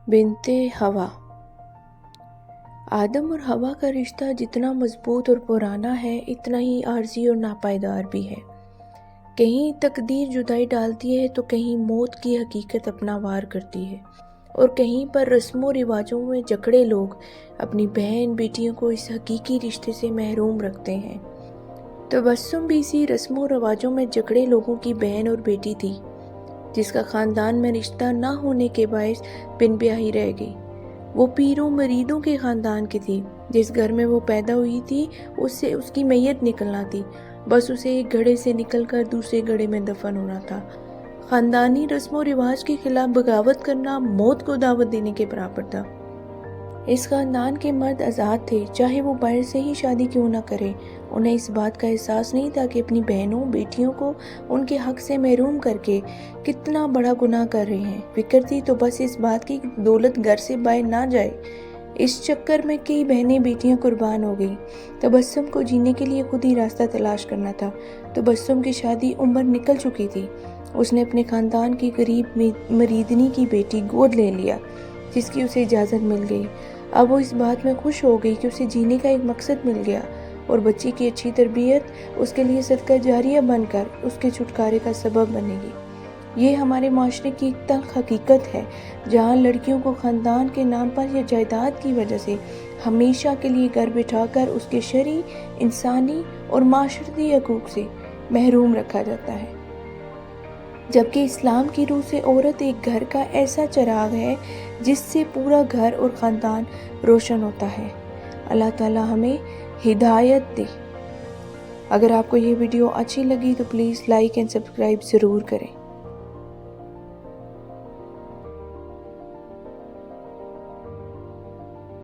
बिनते हवा। आदम और हवा का रिश्ता जितना मजबूत और पुराना है, इतना ही आर्जी और नापायदार भी है। कहीं तकदीर जुदाई डालती है तो कहीं मौत की हकीकत अपना वार करती है, और कहीं पर रस्मों रिवाजों में जकड़े लोग अपनी बहन बेटियों को इस हकीकी रिश्ते से महरूम रखते हैं। तबस्सुम भी इसी रस्मों रिवाजों में जकड़े लोगों की बहन और बेटी थी, जिसका खानदान में रिश्ता ना होने के बायस बिन ब्याही रह गई। वो पीरों मरीदों के खानदान की थी। जिस घर में वो पैदा हुई थी, उससे उसकी मैयत निकलना थी। बस उसे एक घड़े से निकलकर दूसरे घड़े में दफन होना था। खानदानी रस्मों रिवाज के खिलाफ बगावत करना मौत को दावत देने के बराबर था। इस खानदान के मर्द आज़ाद थे, चाहे वो बाहर से ही शादी क्यों ना करें। उन्हें इस बात का एहसास नहीं था कि अपनी बहनों बेटियों को उनके हक से महरूम करके कितना बड़ा गुनाह कर रहे हैं। फिक्र थी तो बस इस बात की दौलत घर से बाहर ना जाए। इस चक्कर में कई बहनें बेटियां कुर्बान हो गई। तबस्सुम को जीने के लिए खुद ही रास्ता तलाश करना था। तबस्सुम की शादी उम्र निकल चुकी थी। उसने अपने खानदान की गरीब मरीदनी की बेटी गोद ले लिया, जिसकी उसे इजाज़त मिल गई। अब वो इस बात में खुश हो गई कि उसे जीने का एक मकसद मिल गया, और बच्ची की अच्छी तरबियत उसके लिए सदका जारिया बनकर उसके छुटकारे का सबब बनेगी। ये हमारे माशरे की एक तल्ख हकीकत है, जहाँ लड़कियों को ख़ानदान के नाम पर या जायदाद की वजह से हमेशा के लिए घर बिठाकर उसके शरई, इंसानी और माशरती हकूक़ से महरूम रखा जाता है। जबकि इस्लाम की रूह से औरत एक घर का ऐसा चिराग है जिससे पूरा घर और ख़ानदान रोशन होता है। अल्लाह ताला हमें हिदायत दे। अगर आपको ये वीडियो अच्छी लगी तो प्लीज़ लाइक एंड सब्सक्राइब ज़रूर करें।